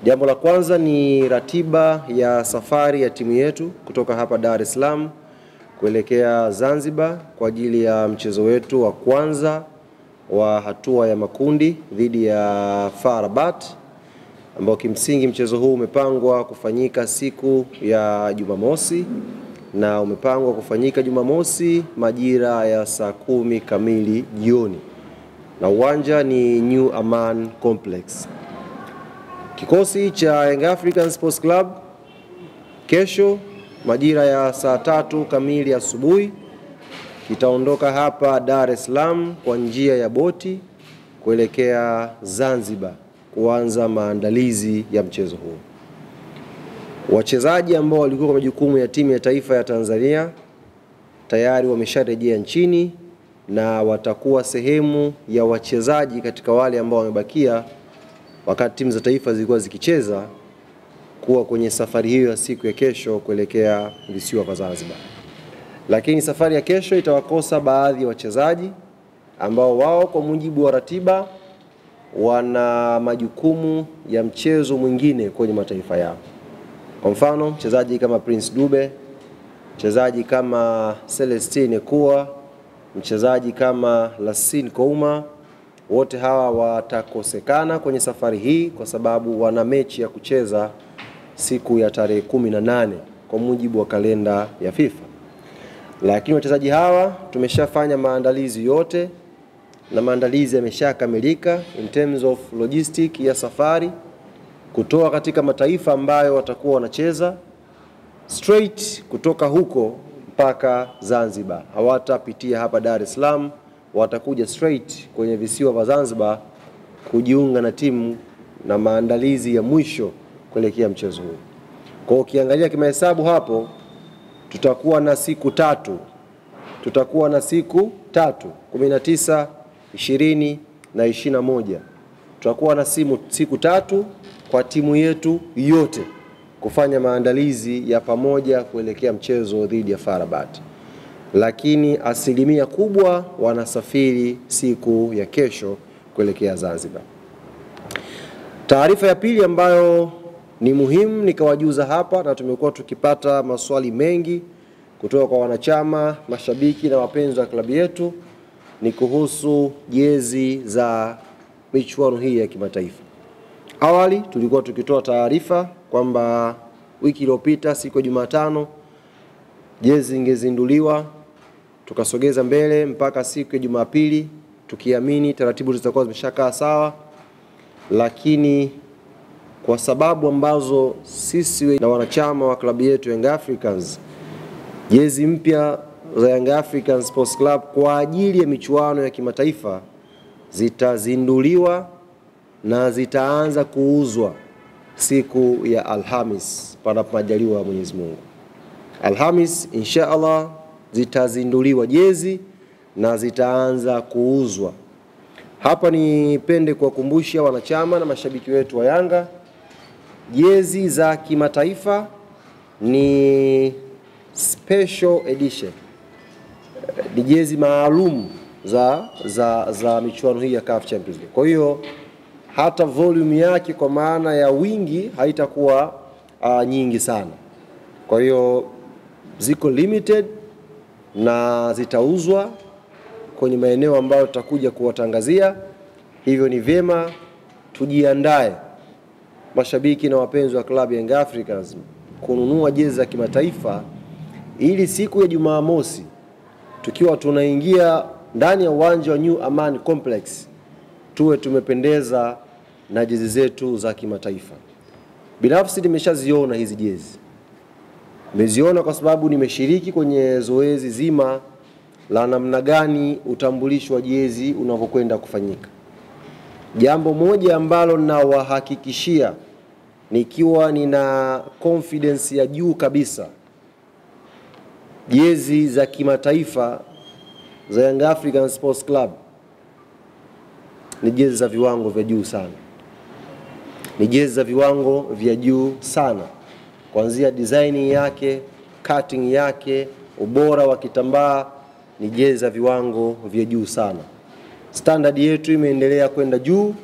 Jambo la kwanza ni ratiba ya safari ya timu yetu kutoka hapa Dar es Salaam kuelekea Zanzibar kwa ajili ya mchezo wetu wa kwanza wa hatua ya makundi dhidi ya FAR Rabat, ambao kimsingi mchezo huu umepangwa kufanyika siku ya Jumamosi na umepangwa kufanyika Jumamosi majira ya saa 10 kamili jioni, na uwanja ni New Aman Complex. Kikosi cha Young African Sports Club kesho majira ya saa 3 kamili asubuhi kitaondoka hapa Dar es Salaam kwa njia ya boti kuelekea Zanzibar kuanza maandalizi ya mchezo huu. Wachezaji ambao walikuwa kwa majukumu ya timu ya taifa ya Tanzania tayari wamesharejea nchini na watakuwa sehemu ya wachezaji katika wale ambao wamebakia wakati timu za taifa zilikuwa zikicheza kuwa kwenye safari hiyo ya siku ya kesho kuelekea visiwa vya Zanzibar. Lakini safari ya kesho itawakosa baadhi ya wachezaji ambao wao kwa mujibu wa ratiba wana majukumu ya mchezo mwingine kwenye mataifa yao. Kwa mfano, mchezaji kama Prince Dube, mchezaji kama Celestine Ekua, mchezaji kama Lassine Kouma, wote hawa watakosekana kwenye safari hii kwa sababu wana mechi ya kucheza siku ya tarehe 18 kwa mujibu wa kalenda ya FIFA. Lakini wachezaji hawa tumeshafanya maandalizi yote na maandalizi yameshakamilika in terms of logistic ya safari kutoka katika mataifa ambayo watakuwa wanacheza straight kutoka huko mpaka Zanzibar. Hawatapitia hapa Dar es Salaam, watakuja straight kwenye visiwa vya Zanzibar kujiunga na timu na maandalizi ya mwisho kuelekea mchezo huu. Kwa ukiangalia kimahesabu hapo tutakuwa na siku tatu. 19, 20 na 21. Tutakuwa na siku tatu kwa timu yetu yote kufanya maandalizi ya pamoja kuelekea mchezo dhidi ya FAR Rabat. Lakini asilimia kubwa wanasafiri siku ya kesho kuelekea Zanzibar. Taarifa ya pili ambayo ni muhimu nikawajuza hapa, na tumekuwa tukipata maswali mengi kutoka kwa wanachama, mashabiki na wapenzi wa klabu yetu, ni kuhusu jezi za michuano hii ya kimataifa. Awali tulikuwa tukitoa taarifa kwamba wiki iliyopita siku ya Jumatano jezi ingezinduliwa, tukasogeza mbele mpaka siku ya Jumapili tukiamini taratibu zitakuwa zimeshakaa sawa. Lakini kwa sababu ambazo sisi na wanachama wa klabu yetu Young Africans, jezi mpya za Young African Sports Club kwa ajili ya michuano ya kimataifa zitazinduliwa na zitaanza kuuzwa siku ya Alhamis panapo majaliwa ya Mwenyezi Mungu. Alhamis inshallah zitazinduliwa jezi na zitaanza kuuzwa. Hapa nipende kuwakumbusha wanachama na mashabiki wetu wa Yanga, jezi za kimataifa ni special edition. Ni jezi maalum za michuano hii ya CAF Champions League. Kwa hiyo hata volume yake kwa maana ya wingi haitakuwa nyingi sana. Kwa hiyo ziko limited na zitauzwa kwenye maeneo ambayo tutakuja kuwatangazia. Hivyo ni vyema tujiandae mashabiki na wapenzi wa klabu ya Young Africans kununua jezi za kimataifa, ili siku ya Jumamosi tukiwa tunaingia ndani ya uwanja wa New Aman Complex tuwe tumependeza na jezi zetu za kimataifa. Binafsi nimeshaziona hizi jezi. Nimeziona kwa sababu nimeshiriki kwenye zoezi zima la namna gani utambulisho wa jezi unavyokwenda kufanyika. Jambo moja ambalo nawahakikishia nikiwa nina confidence ya juu kabisa, jezi za kimataifa za Young African Sports Club ni jezi za viwango vya juu sana. Ni jezi za viwango vya juu sana. Kuanzia design yake, cutting yake, ubora wa kitambaa, ni jezi za viwango vya juu sana. Standard yetu imeendelea kwenda juu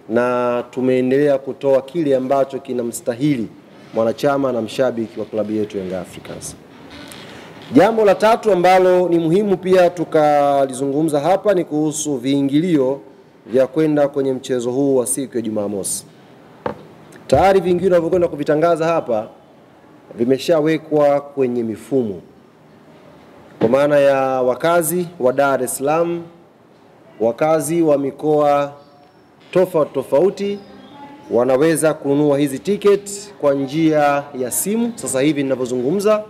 na tumeendelea kutoa kile ambacho kinamstahili mwanachama na mshabiki wa klabu yetu Young Africans. Jambo la tatu ambalo ni muhimu pia tukalizungumza hapa ni kuhusu viingilio vya kwenda kwenye mchezo huu wa siku ya Jumamosi. Tayari viingilio vinavyokwenda kuvitangaza hapa vimeshawekwa kwenye mifumo, kwa maana ya wakazi wa Dar es Salaam, wakazi wa mikoa tofauti wanaweza kununua hizi ticket kwa njia ya simu. Sasa hivi ninavyozungumza,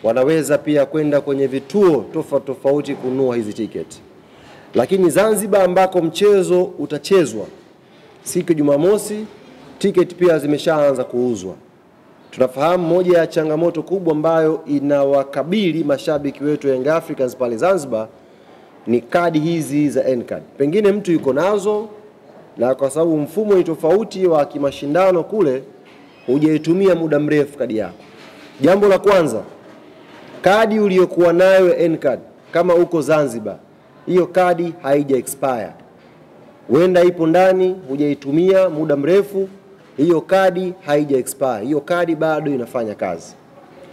wanaweza pia kwenda kwenye vituo tofauti kununua hizi ticket. Lakini Zanzibar ambako mchezo utachezwa siku ya Jumamosi, ticket pia zimeshaanza kuuzwa. Tunafahamu moja ya changamoto kubwa ambayo inawakabili mashabiki wetu Young Africans pale Zanzibar ni kadi hizi za N-card. Pengine mtu yuko nazo, na kwa sababu mfumo ni tofauti wa kimashindano kule, hujaitumia muda mrefu kadi yako. Jambo la kwanza, kadi uliyokuwa nayo N-card kama uko Zanzibar, hiyo kadi haija expire. Wenda ipo ndani, hujaitumia muda mrefu, hiyo kadi haija expire. Hiyo kadi bado inafanya kazi.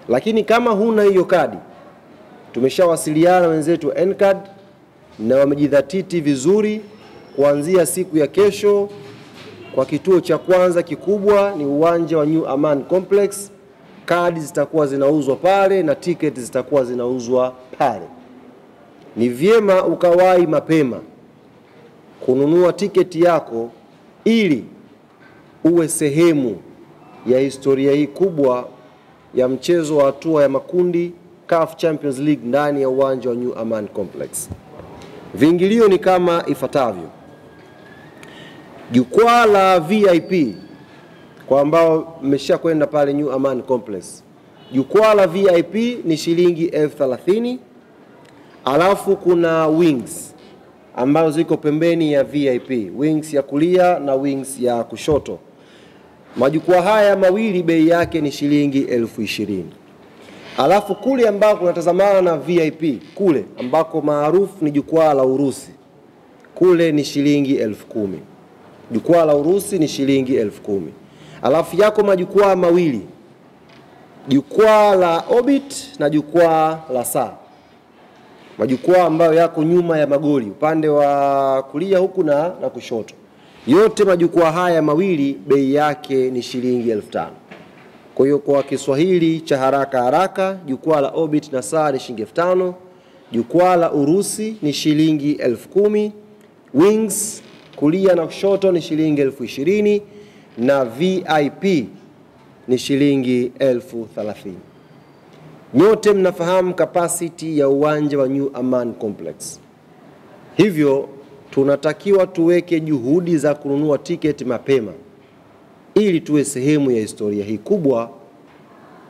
Lakini kama huna hiyo kadi, tumeshawasiliana wenzetu N-card na wamejidhatiti vizuri. Kuanzia siku ya kesho, kwa kituo cha kwanza kikubwa ni uwanja wa New Aman Complex, kadi zitakuwa zinauzwa pale na tiketi zitakuwa zinauzwa pale. Ni vyema ukawahi mapema kununua tiketi yako ili uwe sehemu ya historia hii kubwa ya mchezo wa hatua ya makundi CAF Champions League ndani ya uwanja wa New Aman Complex. Viingilio ni kama ifuatavyo. Jukwaa la VIP kwa ambao mmeshakwenda pale New Aman Complex, jukwaa la VIP ni shilingi 30,000. Alafu kuna wings ambazo ziko pembeni ya VIP, wings ya kulia na wings ya kushoto. Majukwaa haya mawili bei yake ni shilingi 20,000. Alafu kule ambako unatazamana na VIP, kule ambako maarufu ni jukwaa la Urusi, kule ni shilingi 10,000. Jukwaa la Urusi ni shilingi 10,000. Alafu yako majukwaa mawili, jukwaa la Orbit na jukwaa la Saa. Majukwaa ambayo yako nyuma ya magoli, upande wa kulia huku na kushoto. Yote majukwaa haya mawili bei yake ni shilingi 5,000. Kwa hiyo kwa Kiswahili cha haraka, jukwaa la Orbit na Saa ni shilingi 5,000, jukwaa la Urusi ni shilingi 10,000, wings kulia na kushoto ni shilingi 20,000 na VIP ni shilingi 30,000. Nyote mnafahamu capacity ya uwanja wa New Aman Complex. Hivyo tunatakiwa tuweke juhudi za kununua tiketi mapema ili tuwe sehemu ya historia hii kubwa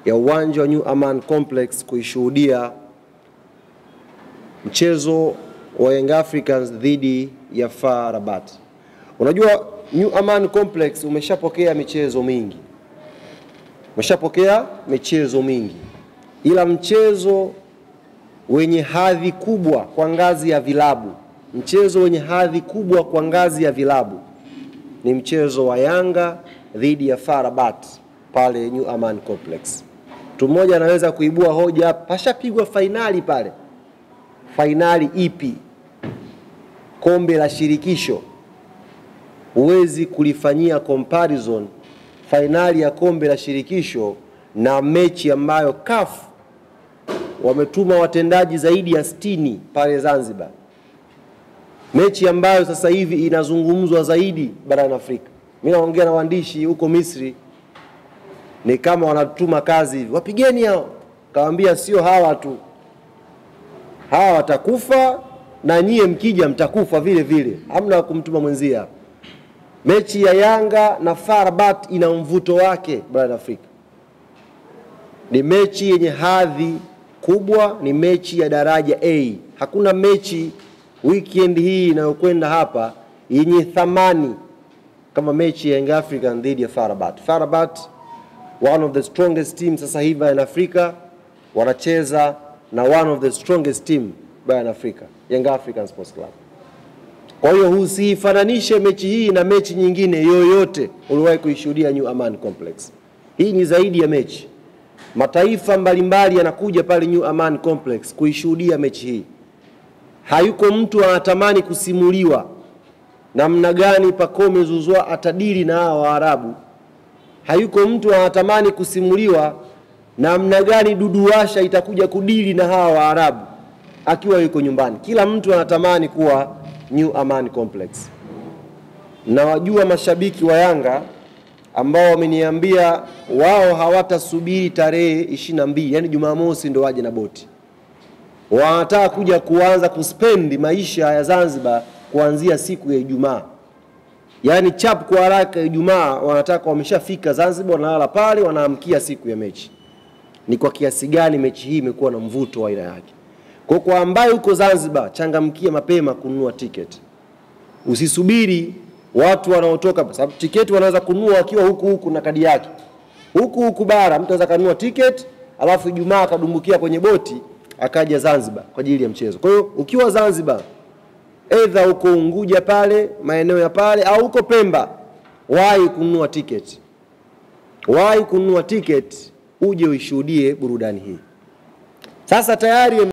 ya uwanja wa New Aman Complex kuishuhudia mchezo wa Young Africans dhidi ya FAR Rabat. Unajua New Aman Complex umeshapokea michezo mingi. Ila mchezo wenye hadhi kubwa kwa ngazi ya vilabu, ni mchezo wa Yanga dhidi ya FAR Rabat pale New Aman Complex. Mtu mmoja anaweza kuibua hoja, pashapigwa fainali pale. Fainali ipi? Kombe la shirikisho. Huwezi kulifanyia comparison fainali ya kombe la shirikisho na mechi ambayo CAF wametuma watendaji zaidi ya 60 pale Zanzibar. Mechi ambayo sasa hivi inazungumzwa zaidi barani Afrika. Mimi naongea na waandishi huko Misri, ni kama wanatuma kazi hivi, wapigeni hao. Kawaambia sio hawa tu, hawa watakufa na nyie mkija mtakufa vile vile, hamna kumtuma mwenzia. Mechi ya Yanga na FAR Rabat ina mvuto wake barani Afrika. Ni mechi yenye hadhi kubwa, ni mechi ya daraja A. Hakuna mechi weekend hii inayokwenda hapa yenye thamani kama mechi ya Young African dhidi ya FAR Rabat. FAR Rabat, one of the strongest teams sasa hivi in Africa, wanacheza na one of the strongest team barani Afrika, Young African Sports Club. Kwa hiyo usifananishe mechi hii na mechi nyingine yoyote uliwahi kuishuhudia New Amaan Complex. Hii ni zaidi ya mechi. Mataifa mbalimbali yanakuja pale New Amaan Complex kuishuhudia mechi hii. Hayuko mtu anatamani kusimuliwa namna gani Pacome Zouzoua atadili na hao Waarabu. Hayuko mtu anatamani kusimuliwa namna gani Dudu Washa itakuja kudili na hao Waarabu akiwa yuko nyumbani. Kila mtu anatamani kuwa New Amaan Complex. Na wajua mashabiki wa Yanga ambao wameniambia wao hawatasubiri tarehe 22, yani Jumamosi ndo waje na boti. Wanataka kuja kuanza kuspendi maisha ya Zanzibar kuanzia siku ya Ijumaa. Yani chap kwa haraka Ijumaa wanataka wameshafika Zanzibar, wanalala pale, wanaamkia siku ya mechi. Ni kwa kiasi gani mechi hii imekuwa na mvuto wa aina yake. Kwa ambaye uko Zanzibar, changamkia mapema kununua tiketi. Usisubiri watu wanaotoka, kwa sababu tiketi wanaweza kununua wakiwa huku na kadi yake. Huku bara mtu anaweza kununua tiketi, alafu Ijumaa akadumbukia kwenye boti akaja Zanzibar kwa ajili ya mchezo. Kwa hiyo ukiwa Zanzibar, either uko Unguja pale, maeneo ya pale, au uko Pemba, wahi kununua tiketi. Wahi kununua tiketi uje uishuhudie burudani hii. Sasa tayari